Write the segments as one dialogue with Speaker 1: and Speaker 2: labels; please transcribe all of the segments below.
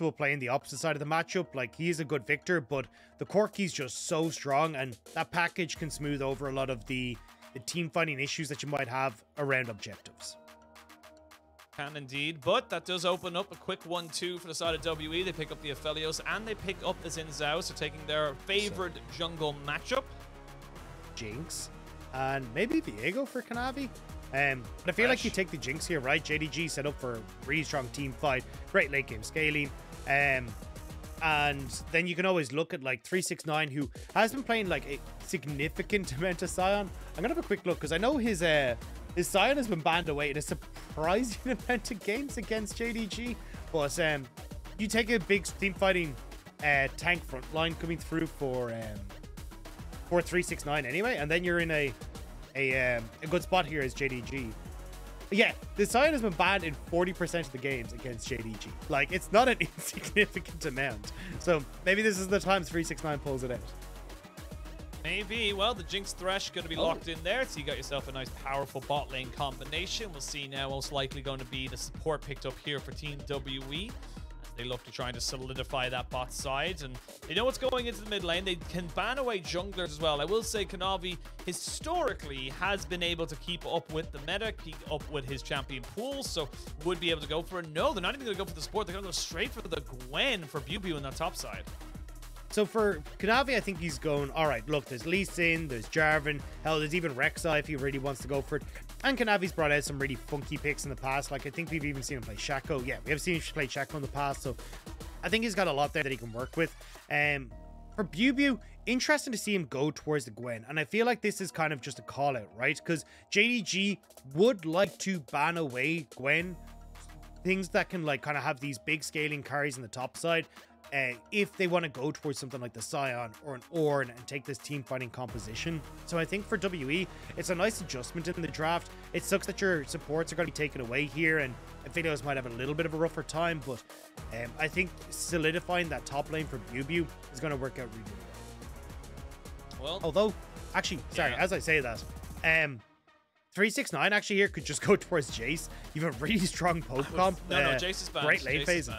Speaker 1: comfortable playing the opposite side of the matchup. Like, he is a good victor, but the Corki's just so strong, and that package can smooth over a lot of the team fighting issues that you might have around objectives.
Speaker 2: Can indeed, but that does open up a quick 1-2 for the side of WE. They pick up the Aphelios, and they pick up the Zhao, so taking their favorite jungle matchup.
Speaker 1: Jinx, and maybe Viego for Kanavi. But I feel like you take the Jinx here, right? JDG set up for a really strong team fight, great late game scaling. And then you can always look at like 369, who has been playing like a significant amount of Sion. I'm gonna have a quick look because I know his Sion has been banned away in a surprising amount of games against JDG. But you take a big team fighting tank front line coming through for 369 anyway, and then you're in a good spot here as JDG. Yeah, the Sion has been banned in 40% of the games against JDG. Like, it's not an insignificant amount. So maybe this is the time 369 pulls it out.
Speaker 2: Maybe. Well, the Jinx Thresh going to be locked in there, so you got yourself a nice powerful bot lane combination. We'll see now, most likely going to be the support picked up here for Team WE. They look to try to solidify that bot side, and they know what's going into the mid lane. They can ban away junglers as well. I will say Kanavi historically has been able to keep up with the meta, keep up with his champion pool, so would be able to go for it. No, they're not even going to go for the support. They're going to go straight for the Gwen for BiuBiu in that top side.
Speaker 1: So for Kanavi, I think he's going, all right, look, there's Lee Sin, there's Jarvan, hell, there's even Rek'Sai if he really wants to go for it. And Kanavi's brought out some really funky picks in the past. Like, I think we've even seen him play Shaco. Yeah, we have seen him play Shaco in the past. So I think he's got a lot there that he can work with. For BiuBiu, interesting to see him go towards the Gwen. And I feel like this is kind of just a call out, right? Because JDG would like to ban away Gwen. Things that can like kind of have these big scaling carries in the top side. If they want to go towards something like the Sion or an Ornn and take this team fighting composition. So I think for WE, it's a nice adjustment in the draft. It sucks that your supports are going to be taken away here, and Aphelios might have a little bit of a rougher time, but I think solidifying that top lane for BiuBiu is going to work out really well. Although, actually, sorry, as I say that, 369 actually here could just go towards Jace. You have a really strong poke comp.
Speaker 2: No, Jace is banned.
Speaker 1: Great lane phase.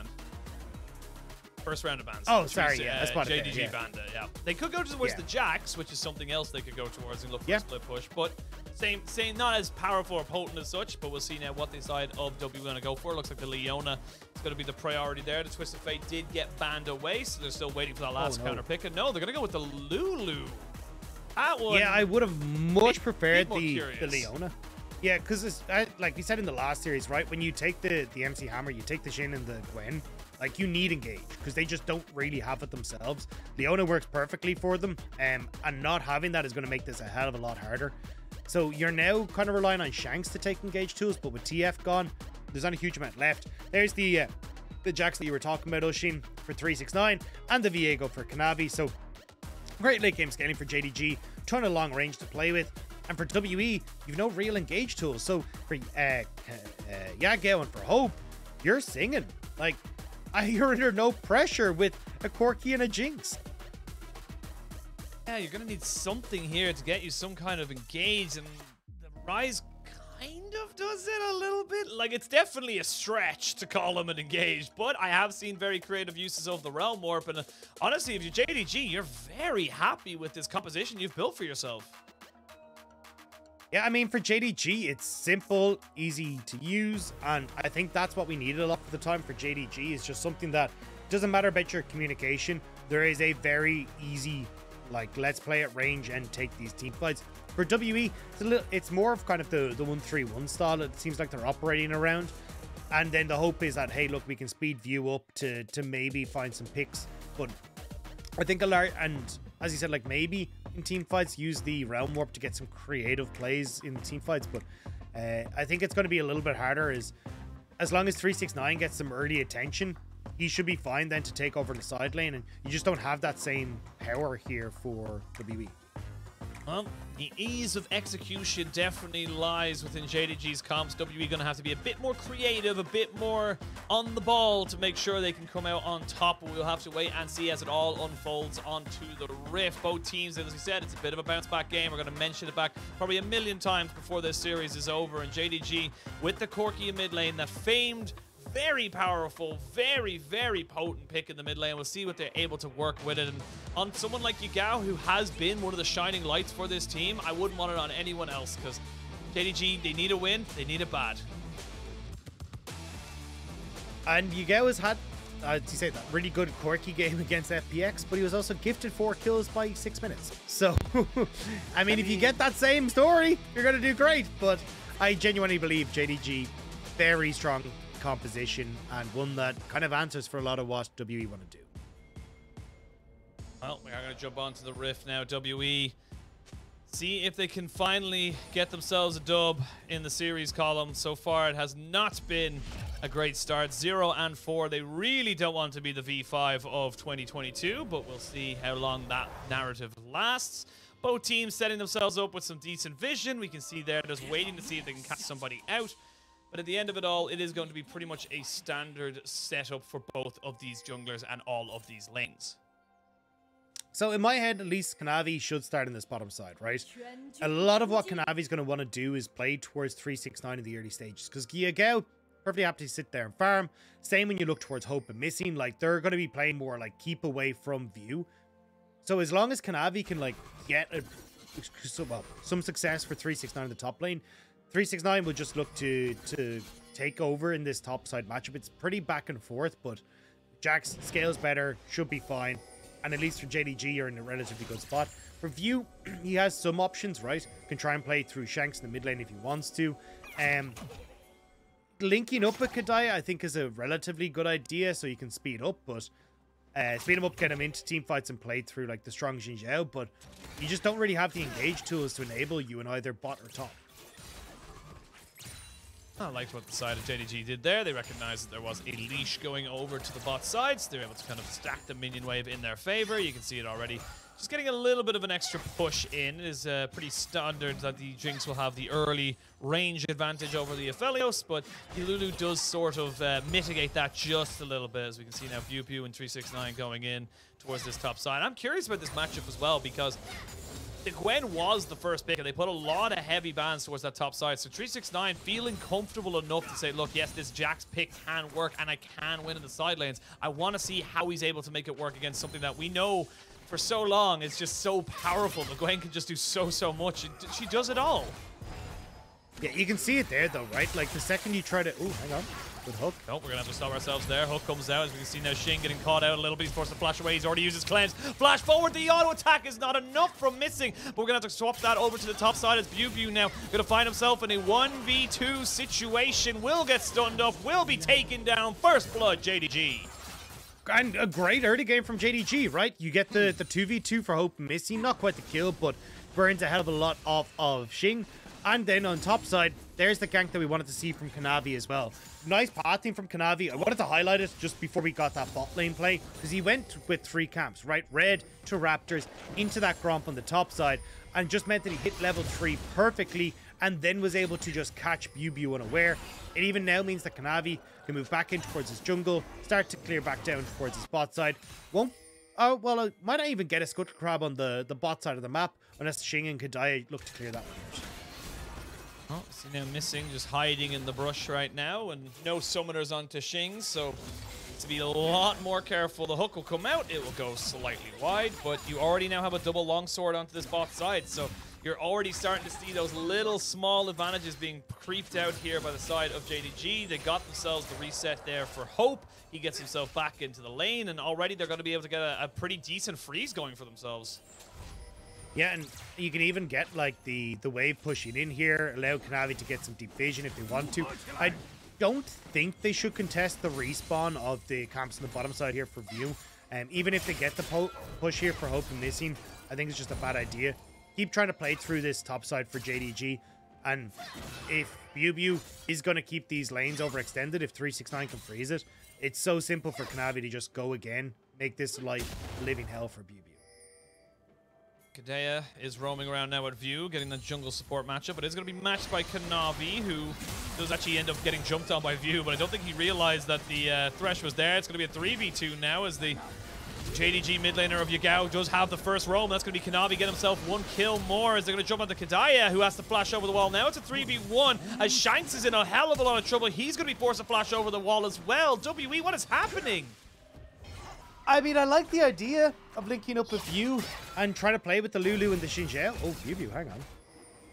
Speaker 2: First round of bans.
Speaker 1: Oh, sorry, that's
Speaker 2: JDG banned it, yeah. They could go towards the Jax, which is something else they could go towards and look for a split push, but same, not as powerful or potent as such, but we'll see now what the side of W are going to go for. Looks like the Leona is going to be the priority there. The Twist of Fate did get banned away, so they're still waiting for that last counter pick, and no, they're going to go with the Lulu. That one. Yeah,
Speaker 1: I would have much preferred the Leona. Yeah, because like we said in the last series, right? When you take the MC Hammer, you take the Shin and the Gwen, like you need engage because they just don't really have it themselves. Leona works perfectly for them, and not having that is going to make this a hell of a lot harder. So you're now kind of relying on Shanks to take engage tools, but with TF gone, there's not a huge amount left. There's the Jax that you were talking about, Oshin, for 369, and the Viego for Kanavi. So great late game scaling for JDG, ton of long range to play with. And for WE, you've no real engage tools. So for Yagao and for Hope, you're singing. Like, you're under no pressure with a Corki and a Jinx.
Speaker 2: Yeah, you're going to need something here to get you some kind of engage. And the Ryze kind of does it a little bit. Like, it's definitely a stretch to call him an engage. But I have seen very creative uses of the Realm Warp. And honestly, if you're JDG, you're very happy with this composition you've built for yourself.
Speaker 1: Yeah, I mean, for JDG, it's simple, easy to use, and I think that's what we needed a lot of the time for JDG. It's just something that doesn't matter about your communication. There is a very easy, like, let's play at range and take these team fights. For WE, it's more of kind of the 1-3-1 style. It seems like they're operating around, and then the hope is that, hey, look, we can speed view up to maybe find some picks. But I think a lot, and as you said, like maybe in team fights use the Realm Warp to get some creative plays in team fights, but I think it's going to be a little bit harder. As long as 369 gets some early attention, he should be fine then to take over the side lane, and you just don't have that same power here for WE.
Speaker 2: Well, the ease of execution definitely lies within JDG's comps. WE going to have to be a bit more creative, a bit more on the ball to make sure they can come out on top. We'll have to wait and see as it all unfolds onto the Rift. Both teams, as we said, it's a bit of a bounce-back game. We're going to mention it back probably a million times before this series is over. And JDG with the Corki in mid lane, that famed very powerful, very, very potent pick in the mid lane. We'll see what they're able to work with it. And on someone like Yagao, who has been one of the shining lights for this team, I wouldn't want it on anyone else, because JDG, they need a win. They need it bad.
Speaker 1: And Yagao has had, as you say, that really good Corki game against FPX, but he was also gifted 4 kills by 6 minutes. So, I mean, if you get that same story, you're going to do great. But I genuinely believe JDG, very strong composition, and one that kind of answers for a lot of what WE want to do.
Speaker 2: Well, we are going to jump onto the Rift now. WE, see if they can finally get themselves a dub in the series column. So far, it has not been a great start. 0-4. They really don't want to be the V5 of 2022, but we'll see how long that narrative lasts. Both teams setting themselves up with some decent vision. We can see they're just waiting to see if they can catch somebody out. But at the end of it all, it is going to be pretty much a standard setup for both of these junglers and all of these lanes.
Speaker 1: So in my head, at least Kanavi should start in this bottom side, right? A lot of what Kanavi's going to want to do is play towards 369 in the early stages, because Yagao perfectly happy to sit there and farm. Same when you look towards Hope and Missing, like they're going to be playing more like keep away from view. So as long as Kanavi can like get some success for 369 in the top lane, 369 will just look to take over in this top side matchup. It's pretty back and forth, but Jax scales better, should be fine. And at least for JDG, you're in a relatively good spot. For View, he has some options, right? Can try and play through Shanks in the mid lane if he wants to. Linking up with Kedaya, I think, is a relatively good idea, so you can speed up, but speed him up, get him into team fights and play through like the strong Zhao, but you just don't really have the engage tools to enable you in either bot or top.
Speaker 2: I liked what the side of JDG did there. They recognized that there was a leash going over to the bot sides. They were able to kind of stack the minion wave in their favor. You can see it already. Just getting a little bit of an extra push in is pretty standard that the Jinx will have the early range advantage over the Aphelios, but the Lulu does sort of mitigate that just a little bit, as we can see now BiuBiu and 369 going in towards this top side. I'm curious about this matchup as well, because the Gwen was the first pick, and they put a lot of heavy bans towards that top side. So 369 feeling comfortable enough to say, look, yes, this Jax pick can work, and I can win in the side lanes. I want to see how he's able to make it work against something that we know for so long is just so powerful. The Gwen can just do so much. She does it all.
Speaker 1: Yeah, you can see it there, though, right? Like, the second you try to... Ooh, hang on. Good hook.
Speaker 2: No, we're going to have to stop ourselves there. Hook comes out. As we can see now, Xing getting caught out a little bit. He's forced to flash away. He's already used his cleanse. Flash forward. The auto attack is not enough from Missing. But we're going to have to swap that over to the top side as BiuBiu now going to find himself in a 1v2 situation. Will get stunned up. Will be taken down. First blood, JDG.
Speaker 1: And a great early game from JDG, right? You get the 2v2 for Hope and Missing. Not quite the kill, but burns a hell of a lot off of Xing. And then on top side, there's the gank that we wanted to see from Kanavi as well. Nice pathing from Kanavi. I wanted to highlight it just before we got that bot lane play, because he went with 3 camps, right? Red to Raptors into that Gromp on the top side, and just meant that he hit level 3 perfectly, and then was able to just catch BiuBiu unaware. It even now means that Kanavi can move back in towards his jungle, start to clear back down towards his bot side. Won't... Oh, well, might not even get a Scuttle Crab on the bot side of the map, unless Xing and Kedaya look to clear that one out.
Speaker 2: Oh, see now Missing just hiding in the brush right now, and no summoners onto Xing, so to be a lot more careful. The hook will come out, it will go slightly wide, but you already now have a double longsword onto this bot side, so you're already starting to see those little small advantages being creeped out here by the side of JDG. They got themselves the reset there for Hope. He gets himself back into the lane, and already they're going to be able to get a pretty decent freeze going for themselves.
Speaker 1: Yeah, and you can even get like the wave pushing in here, allow Kanavi to get some deep vision if they want to. I don't think they should contest the respawn of the camps on the bottom side here for View. Even if they get the push here for Hope and Missing, I think it's just a bad idea. Keep trying to play through this top side for JDG, and if BiuBiu is going to keep these lanes overextended, if 369 can freeze it, it's so simple for Kanavi to just go again, make this life living hell for BiuBiu.
Speaker 2: Kedaya is roaming around now at View, getting the jungle support matchup, but it's going to be matched by Kanavi, who does actually end up getting jumped on by View, but I don't think he realized that the Thresh was there. It's going to be a 3v2 now as the JDG mid laner of Yagao does have the first roam. That's going to be Kanavi get himself 1 kill more as they're going to jump onto Kedaya, who has to flash over the wall. Now it's a 3v1 as Shanks is in a hell of a lot of trouble. He's going to be forced to flash over the wall as well. WE, what is happening?
Speaker 1: I mean, I like the idea of linking up with BiuBiu and trying to play with the Lulu and the Xing. Oh, BiuBiu, hang on.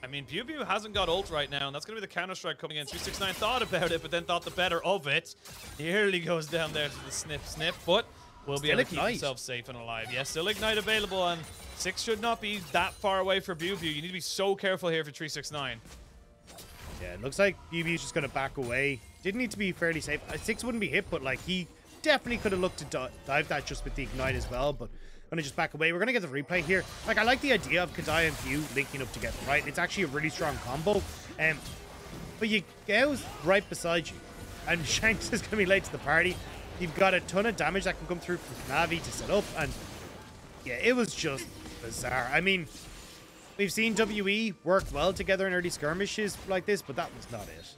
Speaker 2: I mean, BiuBiu hasn't got ult right now, and that's going to be the counter-strike coming in. 369 thought about it, but then thought the better of it. Nearly goes down there to the snip, but will be able to keep himself safe and alive. Yes, still Ignite available, and 6 should not be that far away for BiuBiu. You need to be so careful here for 369.
Speaker 1: Yeah, it looks like BiuBiu's just going to back away. Didn't need to be fairly safe. 6 wouldn't be hit, but like he definitely could have looked to dive that just with the Ignite as well, but gonna just back away. We're gonna get the replay here. Like, I like the idea of Kedaya and BiuBiu linking up together, right? It's actually a really strong combo. But Yagao's right beside you, and Shanks is gonna be late to the party. You've got a ton of damage that can come through from Kanavi to set up, and yeah, it was just bizarre. I mean, we've seen WE work well together in early skirmishes like this, but that was not it.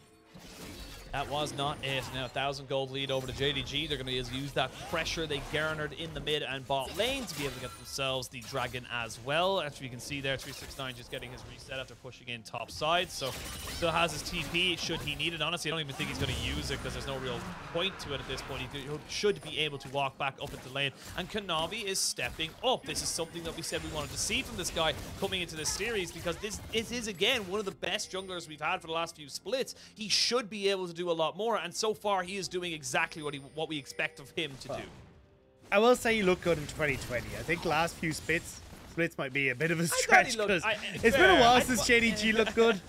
Speaker 2: That was not it. Now 1,000 gold lead over to JDG. They're going to use that pressure they garnered in the mid and bot lane to be able to get themselves the dragon as well. As you can see there, 369 just getting his reset after pushing in top side. So still has his TP should he need it. Honestly, I don't even think he's going to use it because there's no real point to it at this point. He should be able to walk back up into lane. And Kanavi is stepping up. This is something that we said we wanted to see from this guy coming into this series, because this is again one of the best junglers we've had for the last few splits. He should be able to do a lot more, and so far he is doing exactly what we expect of him to do.
Speaker 1: I will say you look good in 2020. I think last few splits might be a bit of a stretch because it's been a while since JDG looked good.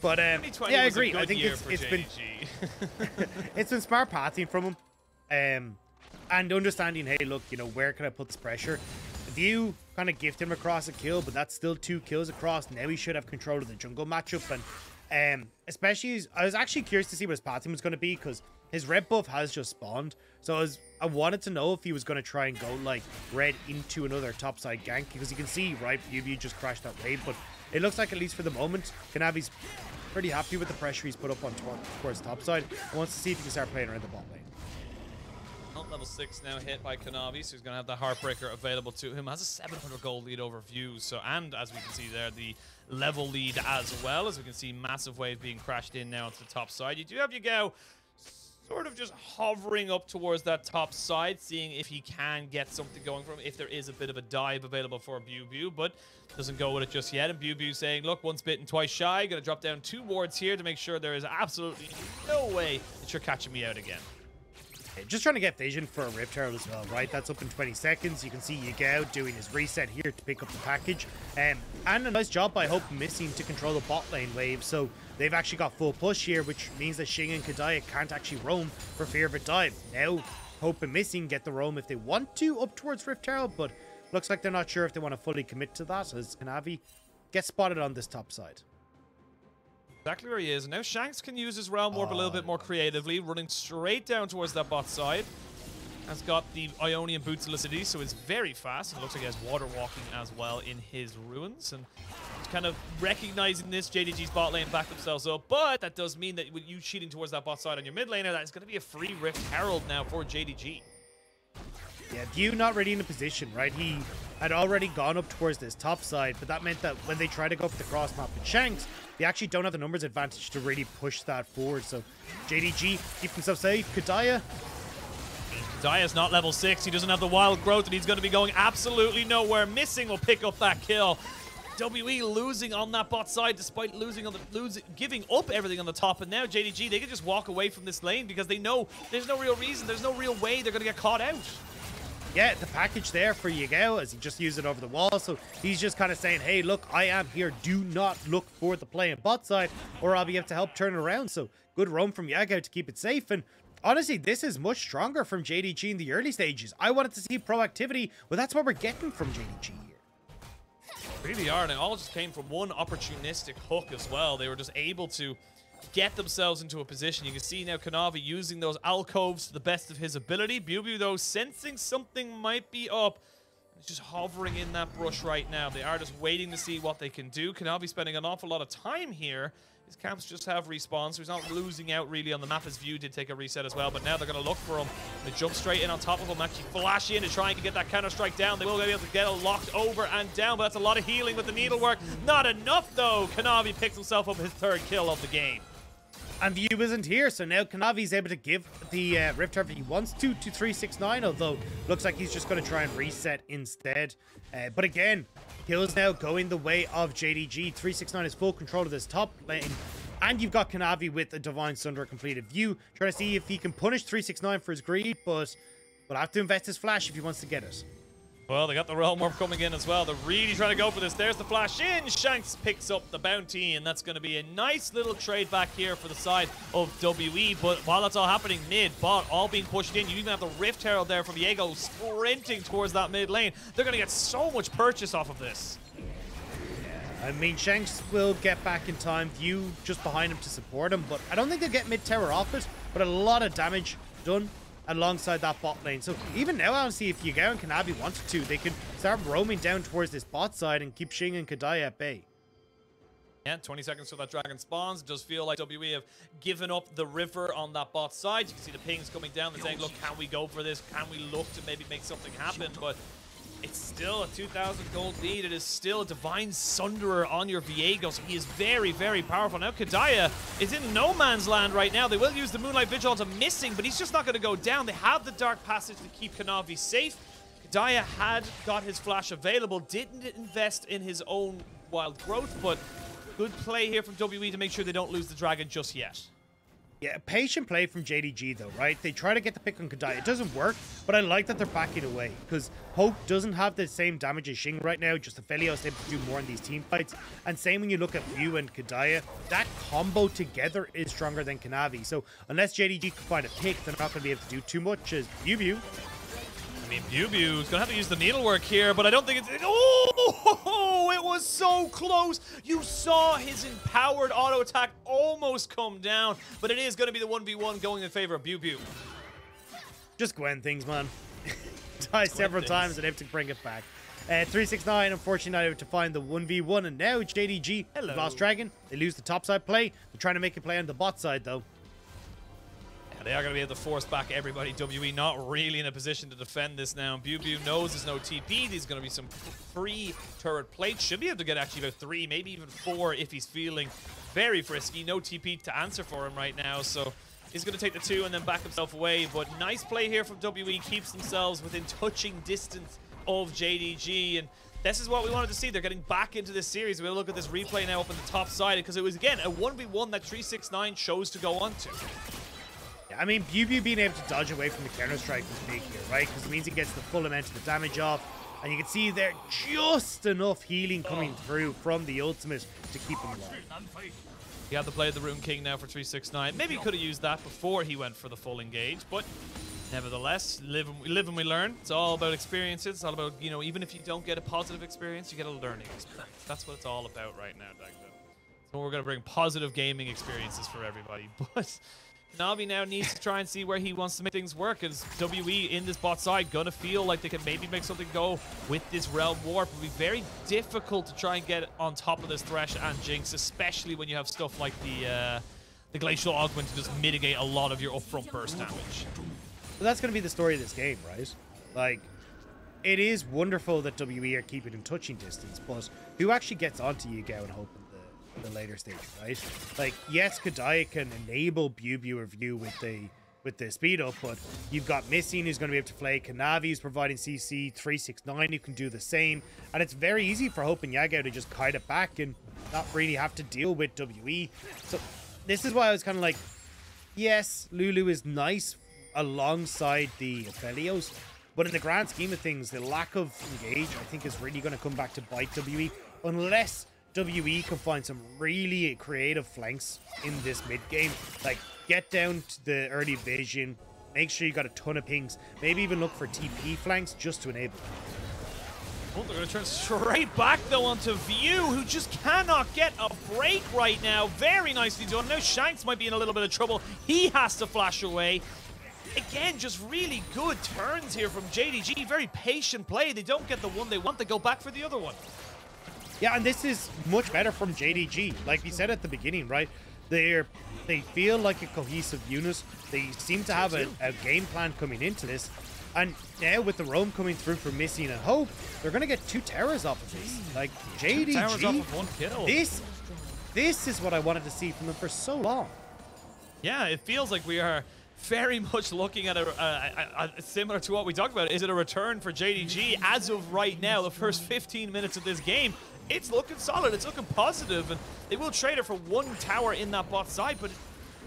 Speaker 1: But yeah, I agree. I think it's been it's been smart pathing from him, and understanding, hey, look, you know, where can I put this pressure? BiuBiu kind of gifted him across a kill, but that's still 2 kills across. Now he should have control of the jungle matchup, and especially, I was actually curious to see what his pathing was going to be, because his red buff has just spawned. So I wanted to know if he was going to try and go like red into another topside gank, because you can see, right, BiuBiu just crashed that wave, but it looks like, at least for the moment, Kanavi's pretty happy with the pressure he's put up on towards topside and wants to see if he can start playing around the bot lane.
Speaker 2: Level 6 now hit by Kanavi, so he's going to have the Heartbreaker available to him. Has a 700 gold lead over View, so, and as we can see there, the level lead as well, as we can see massive wave being crashed in now to the top side. You do have Yagao sort of just hovering up towards that top side, seeing if he can get something going from him, if there is a bit of a dive available for BiuBiu, but doesn't go with it just yet. And BiuBiu saying, look, once bitten, twice shy. Going to drop down 2 wards here to make sure there is absolutely no way that you're catching me out again.
Speaker 1: Just trying to get vision for a Rift Herald as well, right? That's up in 20 seconds. You can see Yagao doing his reset here to pick up the package. And a nice job by Hope Missing to control the bot lane wave. So they've actually got full push here, which means that Xing and Kedaya can't actually roam for fear of a dive. Now, Hope and Missing get the roam if they want to up towards Rift Herald, but looks like they're not sure if they want to fully commit to that, as Kanavi gets spotted on this top side.
Speaker 2: Exactly where he is. Now Shanks can use his Realm Warp a little bit more creatively, running straight down towards that bot side. Has got the Ionian Boots Elicity, so it's very fast. It looks like he has Water Walking as well in his ruins. And kind of recognizing this, JDG's bot lane backed themselves up. But that does mean that with you cheating towards that bot side on your mid laner, that is going to be a free Rift Herald now for JDG.
Speaker 1: Yeah, BiuBiu not really in a position, right? He had already gone up towards this top side, but that meant that when they try to go up the cross map with Shanks, they actually don't have the numbers advantage to really push that forward. So JDG keep himself safe. Kedaya
Speaker 2: Kedaya's not level 6. He doesn't have the wild growth, and he's going to be going absolutely nowhere. Missing will pick up that kill. WE losing on that bot side despite giving up everything on the top, and now JDG, they can just walk away from this lane because they know there's no real reason, there's no real way they're going to get caught out.
Speaker 1: Yeah, the package there for Yagao as he just used it over the wall. So he's just kind of saying, hey, look, I am here. Do not look for the play on bot side or I'll be able to help turn it around. So good roam from Yagao to keep it safe. And honestly, this is much stronger from JDG in the early stages. I wanted to see proactivity, but that's what we're getting from JDG here.
Speaker 2: Really are, and it all just came from one opportunistic hook as well. They were just able to get themselves into a position. You can see now Kanavi using those alcoves to the best of his ability. BiuBiu, though, sensing something might be up. It's just hovering in that brush right now. They are just waiting to see what they can do. Kanavi spending an awful lot of time here His camps just have respawns, so he's not losing out really on the map. As View did take a reset as well, but now they're going to look for him. They jump straight in on top of him, actually flash in to try and get that counter-strike down. They will be able to get it locked over and down, but that's a lot of healing with the needlework. Not enough, though. Kanavi picks himself up his 3rd kill of the game.
Speaker 1: And View isn't here, so now Kanavi's able to give the Rift Herb if he wants to 369, although looks like he's just going to try and reset instead. But again, kills now going the way of JDG. 369 has full control of this top lane, and you've got Kanavi with a Divine Sunder completed. View trying to see if he can punish 369 for his greed, but will have to invest his flash if he wants to get it.
Speaker 2: Well, they got the Realm Warp coming in as well. They're really trying to go for this. There's the flash in. Shanks picks up the bounty, and that's going to be a nice little trade back here for the side of WE. But while that's all happening, mid, bot, all being pushed in. You even have the Rift Herald there from Viego sprinting towards that mid lane. They're going to get so much purchase off of this.
Speaker 1: I mean, Shanks will get back in time. View just behind him to support him, but I don't think they'll get mid-tower off it. But a lot of damage done alongside that bot lane. So even now, I don't see if Yagao and Kanavi wanted to, they could start roaming down towards this bot side and keep Xing and Kedaya at bay.
Speaker 2: Yeah, 20 seconds till that dragon spawns. It does feel like WE have given up the river on that bot side. You can see the pings coming down. They're saying, look, can we go for this? Can we look to maybe make something happen? But it's still a 2,000 gold lead. It is still a Divine Sunderer on your Viego, so he is very, very powerful. Now Kedaya is in no man's land right now. They will use the Moonlight Vigil on Missing, but he's just not going to go down. They have the Dark Passage to keep Kanavi safe. Kedaya had got his flash available, didn't invest in his own wild growth, but good play here from WE to make sure they don't lose the dragon just yet.
Speaker 1: Yeah, patient play from JDG though, right? They try to get the pick on Kedaya. It doesn't work, but I like that they're backing away because Hope doesn't have the same damage as Xing right now. Just Aphelios able to do more in these team fights. And same when you look at View and Kedaya, that combo together is stronger than Kanavi. So unless JDG can find a pick, they're not going to be able to do too much as BiuBiu.
Speaker 2: I mean, BiuBiu is going to have to use the needlework here, but I don't think it's... Oh, it was so close. You saw his empowered auto attack almost come down, but it is going to be the 1v1 going in favor of BiuBiu.
Speaker 1: Just Gwen things, man. Die several times and able to bring it back. 369, unfortunately, not able to find the 1v1, and now JDG lost Dragon. They lose the top side play. They're trying to make a play on the bot side, though.
Speaker 2: They are going to be able to force back everybody. WE not really in a position to defend this now. BiuBiu knows there's no TP. There's going to be some free turret plates. Should be able to get actually about 3, maybe even 4 if he's feeling very frisky. No TP to answer for him right now, so he's going to take the 2 and then back himself away. But nice play here from WE. Keeps themselves within touching distance of JDG, and this is what we wanted to see. They're getting back into this series. We'll look at this replay now up on the top side because it was, again, a 1v1 that 369 chose to go on to.
Speaker 1: I mean, BiuBiu being able to dodge away from the counter-strike was big here, right? Because it means he gets the full amount of the damage off. And you can see there just enough healing coming through from the ultimate to keep him alive.
Speaker 2: He had to play the Rune King now for 369. Maybe he could have used that before he went for the full engage, but nevertheless, live and we learn. It's all about experiences. It's all about, you know, even if you don't get a positive experience, you get a learning experience. That's what it's all about right now, Dagda. So we're going to bring positive gaming experiences for everybody, but Kanavi now needs to try and see where he wants to make things work, as WE in this bot side gonna feel like they can maybe make something go with this Realm Warp. It will be very difficult to try and get on top of this Thresh and Jinx, especially when you have stuff like the Glacial Augment to just mitigate a lot of your upfront burst damage.
Speaker 1: So that's gonna be the story of this game, right? Like, it is wonderful that WE are keeping in touching distance, but who actually gets onto Yagao and Hope the later stage, right? Like, yes, Kedaya can enable BiuBiu or View with the speed up, but you've got Missing who's going to be able to play, Kanavi who's providing CC, 369 who can do the same, and it's very easy for Hope and Yagao to just kite it back and not really have to deal with WE. So this is why I was kind of like, yes, Lulu is nice alongside the Aphelios, but in the grand scheme of things, the lack of engage, I think, is really going to come back to bite WE, unless WE can find some really creative flanks in this mid game. Like, get down to the early vision, make sure you got a ton of pings, maybe even look for TP flanks just to enable them.
Speaker 2: Oh, they're going to turn straight back, though, onto View, who just cannot get a break right now. Very nicely done. Now Shanks might be in a little bit of trouble. He has to flash away. Again, just really good turns here from JDG. Very patient play. They don't get the one they want. They go back for the other one.
Speaker 1: Yeah, and this is much better from JDG. Like we said at the beginning, right? They feel like a cohesive unit. They seem to have a game plan coming into this. And now with the roam coming through for Missy and Hope, they're going to get 2 towers off of this. Like, JDG,
Speaker 2: 2 towers off of 1 kill.
Speaker 1: This is what I wanted to see from them for so long.
Speaker 2: Yeah, it feels like we are very much looking at a similar to what we talked about. Is it a return for JDG? As of right now, the first 15 minutes of this game, it's looking solid. It's looking positive, and they will trade it for 1 tower in that bot side. But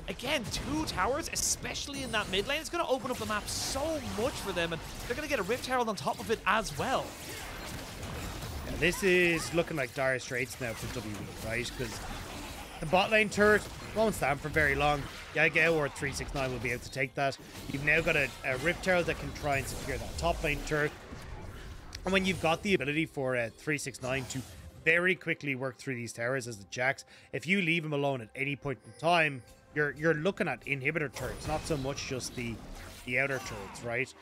Speaker 2: again, 2 towers, especially in that mid lane, it's going to open up the map so much for them, and they're going to get a Rift Herald on top of it as well.
Speaker 1: Yeah, this is looking like dire straits now for WE, right? Because the bot lane turret won't stand for very long. Yagao or 369 will be able to take that. You've now got a Rift Herald that can try and secure that top lane turret. And when you've got the ability for 369 to very quickly work through these towers as the Jax, if you leave him alone at any point in time, you're looking at inhibitor turrets, not so much just the outer turrets, right?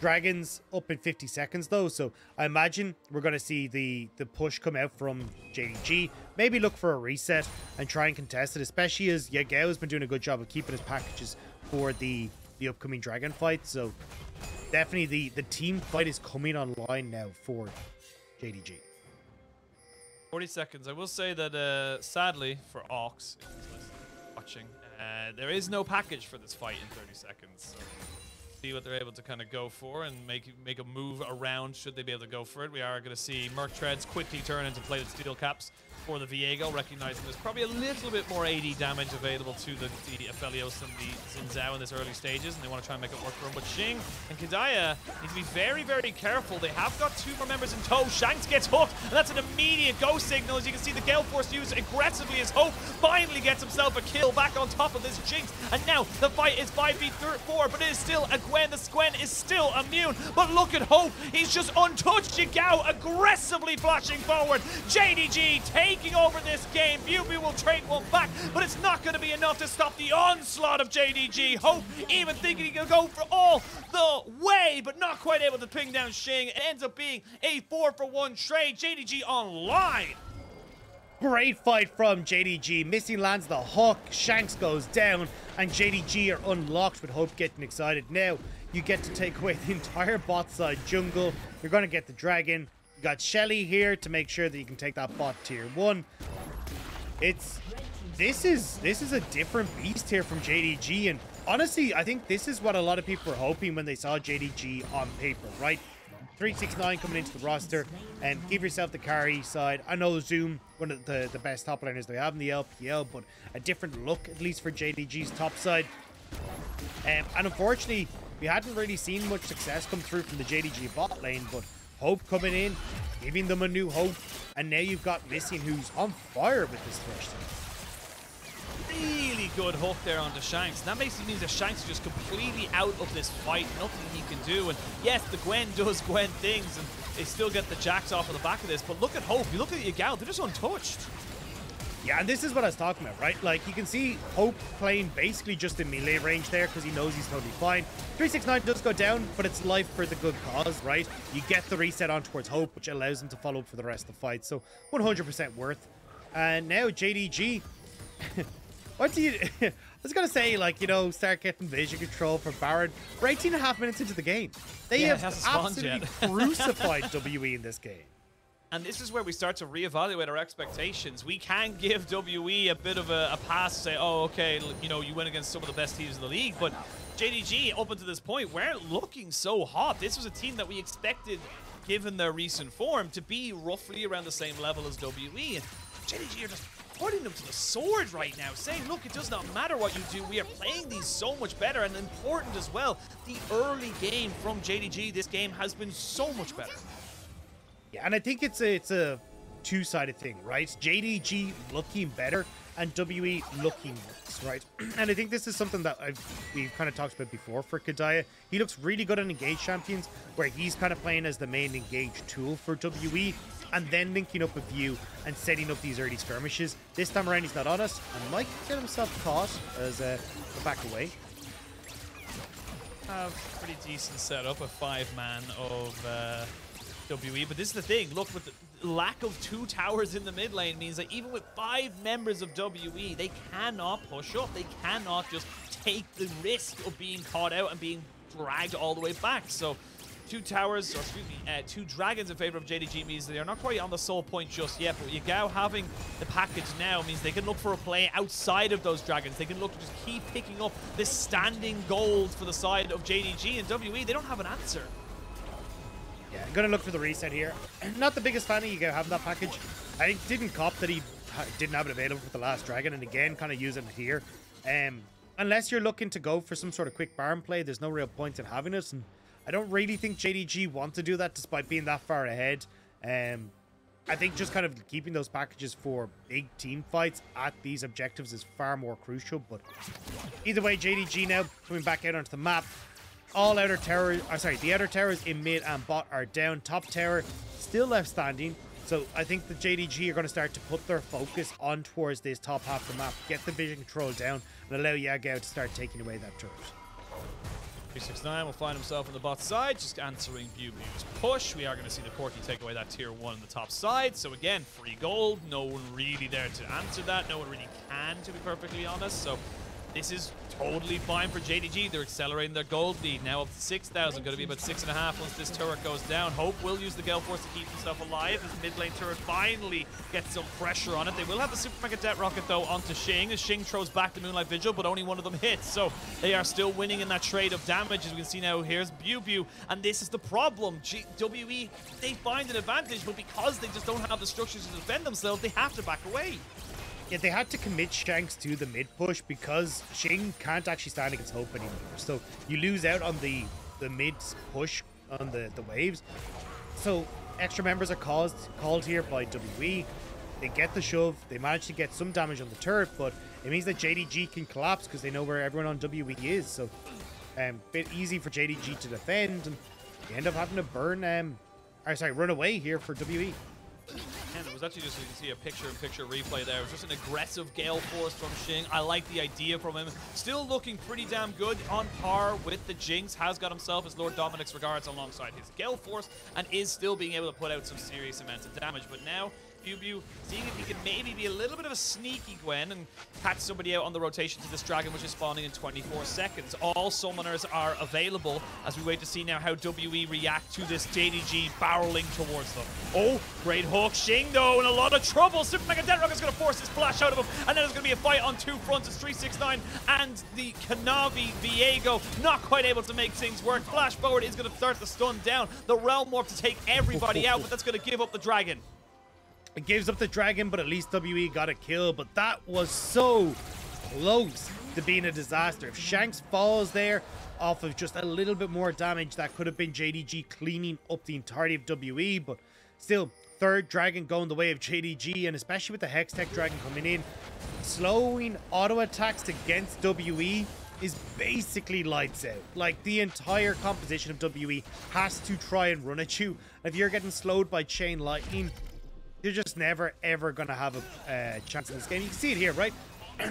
Speaker 1: Dragons up in 50 seconds though, so I imagine we're going to see the push come out from JDG. Maybe look for a reset and try and contest it, especially as Yagao has been doing a good job of keeping his packages for the upcoming dragon fight. So definitely the team fight is coming online now for JDG.
Speaker 2: 40 seconds. I will say that sadly for Ox, if he's watching, there is no package for this fight in 30 seconds. So see what they're able to kind of go for and make a move around should they be able to go for it. We are going to see Merc Treads quickly turn into plated steel caps for the Viego, recognizing there's probably a little bit more AD damage available to the Aphelios and the Zhao in this early stages, and they want to try and make it work for him. But Xing and Kedaya need to be very, very careful. They have got 2 more members in tow. Shanks gets hooked, and that's an immediate go signal. As you can see, the Gale Force used aggressively as Hope finally gets himself a kill back on top of this Jinx. And now the fight is 5v4, but it is still a Gwen. The Gwen is still immune, but look at Hope. He's just untouched. Yagao aggressively flashing forward. JDG taking over this game. BiuBiu will trade one back, but it's not going to be enough to stop the onslaught of JDG. Hope even thinking he could go for all the way, but not quite able to ping down Xing. It ends up being a 4-for-1 trade. JDG online.
Speaker 1: Great fight from JDG. Missy lands the hook, Shanks goes down, and JDG are unlocked with Hope getting excited. Now, you get to take away the entire bot side jungle. You're going to get the dragon. You got Shelly here to make sure that you can take that bot tier 1. This is a different beast here from JDG, and honestly, I think this is what a lot of people were hoping when they saw JDG on paper, right? 369 coming into the roster, and give yourself the carry side. I know Zoom, one of the best top laners they have in the LPL, but a different look, at least for JDG's top side. And unfortunately, we hadn't really seen much success come through from the JDG bot lane, but Hope coming in, giving them a new hope, and now you've got Missy who's on fire with this Thresh team.
Speaker 2: Really good hook there onto Shanks. That basically means that Shanks is just completely out of this fight. Nothing he can do. And yes, the Gwen does Gwen things, and they still get the Jax off of the back of this. But look at Hope. You look at Yagao, they're just untouched.
Speaker 1: Yeah, and this is what I was talking about, right? Like, you can see Hope playing basically just in melee range there because he knows he's totally fine. 369 does go down, but it's life for the good cause, right? You get the reset on towards Hope, which allows him to follow up for the rest of the fight. So, 100% worth. And now JDG... What do you... I was going to say, like, you know, start getting vision control for Baron. We're 18.5 minutes into the game. They have absolutely crucified WE in this game.
Speaker 2: And this is where we start to reevaluate our expectations. We can give WE a bit of a pass to say, oh, okay, you know, you went against some of the best teams in the league, but JDG, up until this point, weren't looking so hot. This was a team that we expected, given their recent form, to be roughly around the same level as WE. And JDG are just putting them to the sword right now, saying, look, it does not matter what you do. We are playing these so much better, and important as well, the early game from JDG this game has been so much better.
Speaker 1: Yeah, and I think it's a two-sided thing, right? JDG looking better and WE looking worse, right? And I think this is something that we've kind of talked about before for Kedaya. He looks really good on engaged champions, where he's kind of playing as the main engaged tool for WE, and then linking up with Vieu and setting up these early skirmishes. This time around, he's not on us and might get himself caught as the back away.
Speaker 2: Pretty decent setup, a 5-man of WE, but this is the thing. Look, with the lack of 2 towers in the mid lane means that even with 5 members of WE, they cannot push up. They cannot just take the risk of being caught out and being dragged all the way back. So 2 towers, or excuse me, 2 dragons in favor of JDG means they are not quite on the soul point just yet, but Yagao having the package now means they can look for a play outside of those dragons. They can look to just keep picking up this standing gold for the side of JDG and WE. They don't have an answer.
Speaker 1: Yeah, I'm going to look for the reset here. Not the biggest fan of Yagao having that package. I didn't cop that he didn't have it available for the last dragon, and again, kind of using it here. Unless you're looking to go for some sort of quick barn play, there's no real point in having it, and I don't really think JDG want to do that despite being that far ahead. I think just kind of keeping those packages for big team fights at these objectives is far more crucial, but either way, JDG now coming back out onto the map. All outer towers, the outer towers in mid and bot are down. Top tower still left standing. So I think the JDG are going to start to put their focus on towards this top half of the map, get the vision control down, and allow Yagao to start taking away that turret.
Speaker 2: 369 will find himself on the bot side, just answering BiuBiu's push. We are going to see the Corki take away that tier 1 on the top side. So again, free gold. No one really there to answer that. No one really can, to be perfectly honest. So this is totally fine for JDG. They're accelerating their gold lead. Now up to 6,000. Going to be about 6.5 once this turret goes down. Hope will use the Gale Force to keep himself alive. This mid lane turret finally gets some pressure on it. They will have the Super Mega Det Rocket, though, onto Xing, as Xing throws back the Moonlight Vigil, but only one of them hits. So they are still winning in that trade of damage. As we can see now, here's BiuBiu. And this is the problem. WE, they find an advantage, but because they just don't have the structures to defend themselves, they have to back away.
Speaker 1: Yeah, they had to commit Shanks to the mid push because Xing can't actually stand against Hope anymore. So you lose out on the mid push on the waves. So extra members are called here by WE. They get the shove. They manage to get some damage on the turret, but it means that JDG can collapse because they know where everyone on WE is. So bit easy for JDG to defend, and they end up having to run away here for WE.
Speaker 2: And it was actually just, you can see a picture-in-picture replay there. It was just an aggressive Gale Force from Xing. I like the idea from him. Still looking pretty damn good, on par with the Jinx. Has got himself his Lord Dominic's regards alongside his Gale Force, and is still being able to put out some serious amounts of damage. But now BiuBiu seeing if he can maybe be a little bit of a sneaky Gwen and catch somebody out on the rotation to this dragon, which is spawning in 24 seconds. All summoners are available as we wait to see now how WE react to this JDG barreling towards them. Oh, great hook. Xing, though, in a lot of trouble. Super Mega Det Rocket is going to force this flash out of him, and then there's going to be a fight on 2 fronts. It's 369 and the Kanavi Viego not quite able to make things work. Flash forward is going to start the stun down. The Realm Warp to take everybody out, but that's going to give up the dragon.
Speaker 1: It gives up the dragon, but at least WE got a kill. But that was so close to being a disaster. If Shanks falls there off of just a little bit more damage, that could have been JDG cleaning up the entirety of WE. But still, third dragon going the way of JDG, and especially with the Hextech dragon coming in, slowing auto attacks against WE is basically lights out. Like, the entire composition of WE has to try and run at you. If you're getting slowed by Chain Lightning, you're just never, ever going to have a chance in this game. You can see it here, right?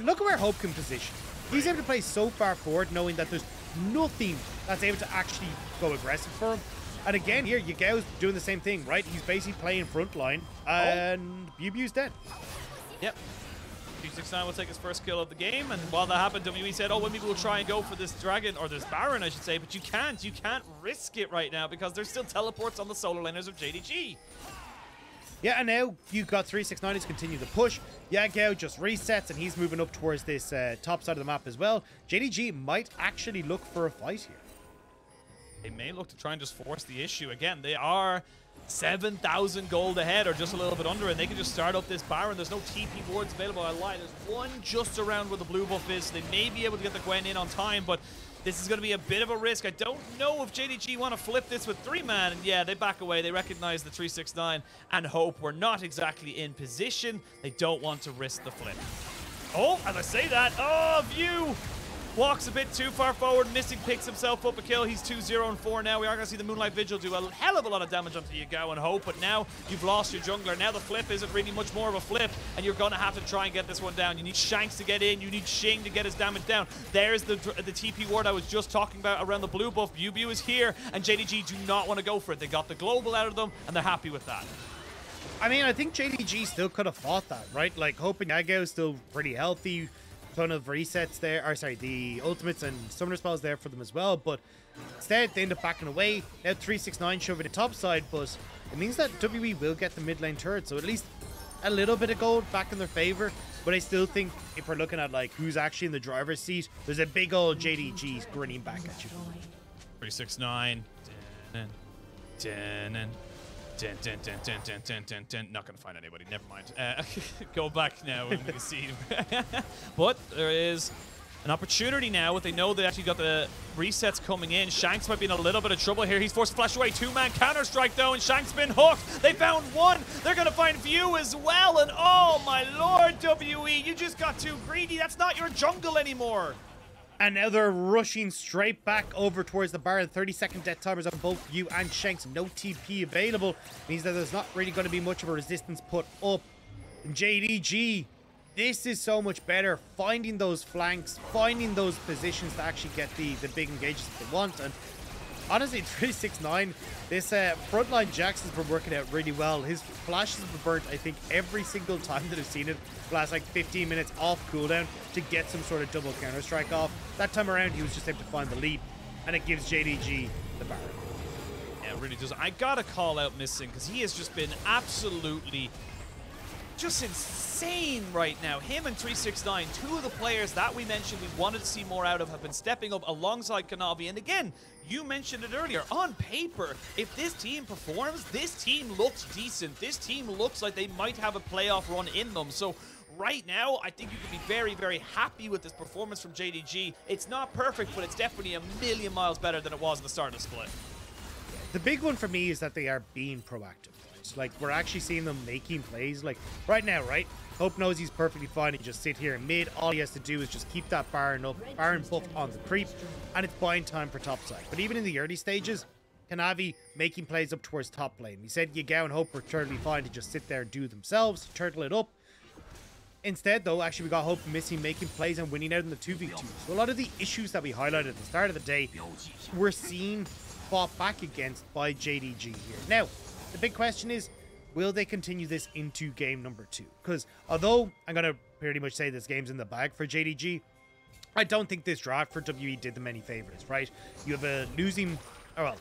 Speaker 1: Look at where Hope can position. He's able to play so far forward, knowing that there's nothing that's able to actually go aggressive for him. And again, here, Yagao's doing the same thing, right? He's basically playing front line, and BiuBiu's dead.
Speaker 2: Yep. 369 will take his first kill of the game, and while that happened, WE said, oh, well, maybe we'll try and go for this dragon, or this Baron, I should say, but you can't risk it right now, because there's still teleports on the solo laners of JDG.
Speaker 1: Yeah, and now you've got 369 to continue the push. Yagao just resets, and he's moving up towards this top side of the map as well. JDG might actually look for a fight here.
Speaker 2: They may look to try and just force the issue. Again, they are 7,000 gold ahead, or just a little bit under, and they can just start up this Baron. There's no TP wards available. I lie. There's one just around where the blue buff is. So they may be able to get the Gwen in on time, but this is going to be a bit of a risk. I don't know if JDG want to flip this with 3-man. And yeah, they back away. They recognize the 369 and Hope. We're not exactly in position. They don't want to risk the flip. Oh, as I say that, oh, View walks a bit too far forward. Missing picks himself up a kill. He's 2-0-4 now. We are going to see the Moonlight Vigil do a hell of a lot of damage onto Yagao and Hope, but now you've lost your jungler. Now the flip isn't really much more of a flip, and you're going to have to try and get this one down. You need Shanks to get in. You need Xing to get his damage down. There's the TP ward I was just talking about around the blue buff. BiuBiu is here, and JDG do not want to go for it. They got the global out of them, and they're happy with that.
Speaker 1: I mean, I think JDG still could have fought that, right? Like, Hope and Yagao is still pretty healthy. Ton of resets there, or sorry, the ultimates and summoner spells there for them as well, but instead they end up backing away. Now 369 shoving the top side, but it means that WE will get the mid lane turret, so at least a little bit of gold back in their favor. But I still think if we're looking at like who's actually in the driver's seat, there's a big old JDG grinning back at you.
Speaker 2: 369. Not gonna find anybody. Never mind. Go back now and we can see. But there is an opportunity now. What they know, they actually got the resets coming in. Shanks might be in a little bit of trouble here. He's forced to flash away. Two-man counter-strike though, and Shanks been hooked. They found one. They're gonna find View as well. And oh my lord, WE, you just got too greedy. That's not your jungle anymore.
Speaker 1: And now they're rushing straight back over towards the bar. 30-second death timers on both View and Shanks. No TP available. Means that there's not really going to be much of a resistance put up. And JDG, this is so much better. Finding those flanks, finding those positions to actually get the big engagements they want. And honestly, 369, this frontline Jax has been working out really well. His flashes have been burnt, I think, every single time that I've seen it. Last like 15 minutes off cooldown to get some sort of double counter strike off. That time around, he was just able to find the leap, and it gives JDG the Baron.
Speaker 2: Yeah, it really does. I gotta call out Missing because he has just been absolutely just insane right now. Him and 369, two of the players that we mentioned we wanted to see more out of, have been stepping up alongside Kanavi. And again, you mentioned it earlier, on paper, if this team performs, this team looks decent. This team looks like they might have a playoff run in them. So right now, I think you can be very, very happy with this performance from JDG. It's not perfect, but it's definitely a million miles better than it was at the start of the split.
Speaker 1: The big one for me is that they are being proactive. Like, we're actually seeing them making plays. Like, right now, right? Hope knows he's perfectly fine. He just sit here in mid. All he has to do is just keep that Baron up. Baron buffed on the creep. And it's buying time for top side. But even in the early stages, Kanavi making plays up towards top lane. We said Yagao and Hope were totally fine to just sit there and do it themselves. Turtle it up. Instead, though, actually, we got Hope missing, making plays and winning out in the 2v2. So a lot of the issues that we highlighted at the start of the day, we're seeing fought back against by JDG here. Now, the big question is, will they continue this into game number 2? Because although I'm going to pretty much say this game's in the bag for JDG, I don't think this draft for WE did them any favors, right? You have a losing, or well,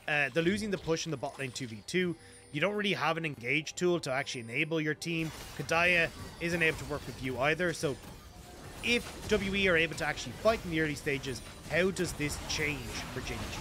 Speaker 1: they're losing the push in the bot lane 2v2. You don't really have an engage tool to actually enable your team. Kedaya isn't able to work with you either. So if WE are able to actually fight in the early stages, how does this change for JDG?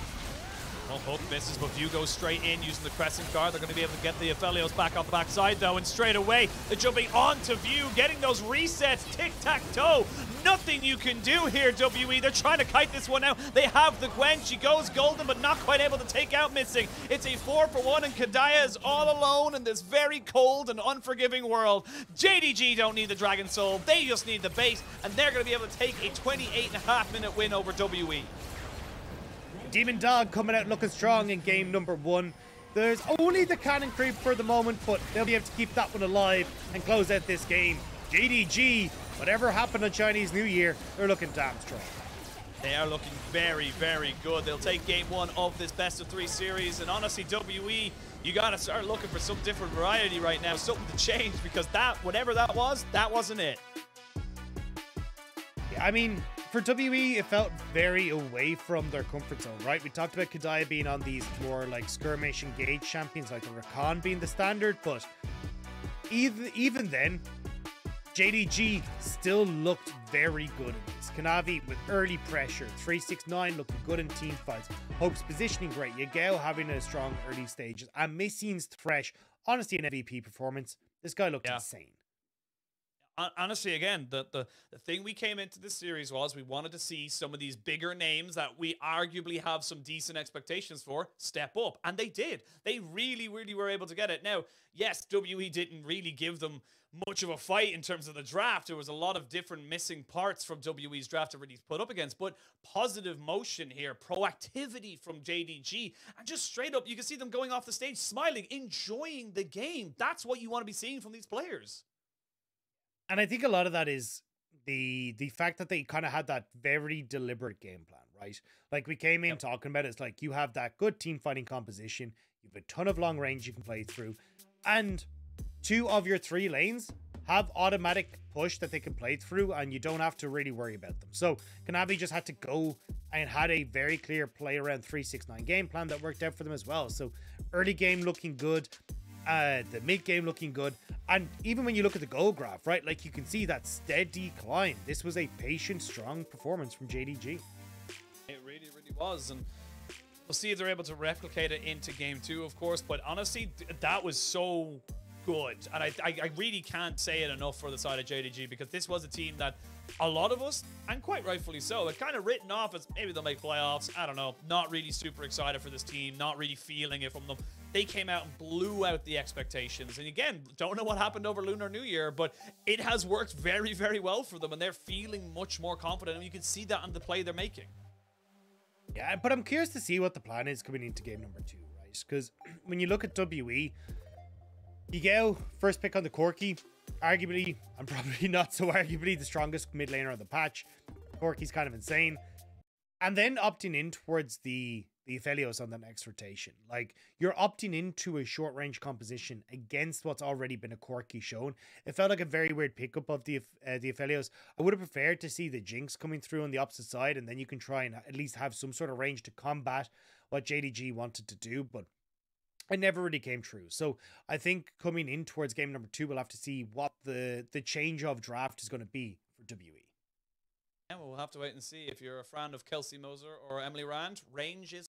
Speaker 2: Well, Hook misses, but View goes straight in using the Crescent Guard. They're going to be able to get the Aphelios back off the backside, though, and straight away, they're jumping onto View, getting those resets, tic-tac-toe. Nothing you can do here, WE. They're trying to kite this one out. They have the Gwen. She goes golden, but not quite able to take out Missing. It's a 4-for-1, and Kedaya is all alone in this very cold and unforgiving world. JDG don't need the Dragon Soul. They just need the bait, and they're going to be able to take a 28.5-minute win over WE.
Speaker 1: Demon Dog coming out looking strong in game number 1. There's only the cannon creep for the moment, but they'll be able to keep that one alive and close out this game. JDG, whatever happened on Chinese New Year, they're looking damn strong.
Speaker 2: They are looking very, very good. They'll take game 1 of this best-of-3 series, and honestly, WE, you gotta start looking for some different variety right now, something to change, because that, whatever that wasn't it.
Speaker 1: I mean, for WE, it felt very away from their comfort zone, right? We talked about Kedaya being on these more like skirmish engage champions, like the Rakan being the standard, but even then, JDG still looked very good in this. Kanavi with early pressure, 369 looking good in team fights, Hope's positioning great, Yagao having a strong early stages, and Missing's Thresh, honestly an MVP performance. This guy looked insane.
Speaker 2: Honestly, again, the thing we came into this series was we wanted to see some of these bigger names that we arguably have some decent expectations for step up. And they did. They really, really were able to get it. Now, yes, WE didn't really give them much of a fight in terms of the draft. There was a lot of different missing parts from WE's draft that he's put up against. But positive motion here, proactivity from JDG, and just straight up, you can see them going off the stage, smiling, enjoying the game. That's what you want to be seeing from these players.
Speaker 1: And I think a lot of that is the fact that they kind of had that very deliberate game plan, right? Like we came in talking about it, it's like you have that good team fighting composition, you have a ton of long range you can play through, and 2 of your 3 lanes have automatic push that they can play through, and you don't have to really worry about them. So Kanavi just had to go and had a very clear play around 3-6-9 game plan that worked out for them as well. So early game looking good, the mid game looking good, and even when you look at the goal graph, right, like you can see that steady climb. This was a patient, strong performance from JDG.
Speaker 2: It really, really was, and we'll see if they're able to replicate it into game 2, of course. But honestly, that was so good, and I really can't say it enough for the side of JDG, because this was a team that a lot of us, and quite rightfully so, had kind of written off as maybe they'll make playoffs. I don't know, not really super excited for this team, not really feeling it from them. They came out and blew out the expectations. And again, don't know what happened over Lunar New Year, but it has worked very, very well for them, and they're feeling much more confident, and you can see that on the play they're making.
Speaker 1: Yeah, but I'm curious to see what the plan is coming into game number 2, right? Because when you look at WE, Yagao, first pick on the Corki, arguably, and probably not so arguably, the strongest mid laner on the patch. Corki's kind of insane. And then opting in towards the Aphelios on the next rotation. Like, you're opting into a short range composition against what's already been a Corki shown. It felt like a very weird pickup of the Aphelios. I would have preferred to see the Jinx coming through on the opposite side, and then you can try and at least have some sort of range to combat what JDG wanted to do, but it never really came true. So I think coming in towards game number 2, we'll have to see what the change of draft is going to be for WE.
Speaker 2: Yeah, we'll have to wait and see. If you're a fan of Kelsey Moser or Emily Rand, range is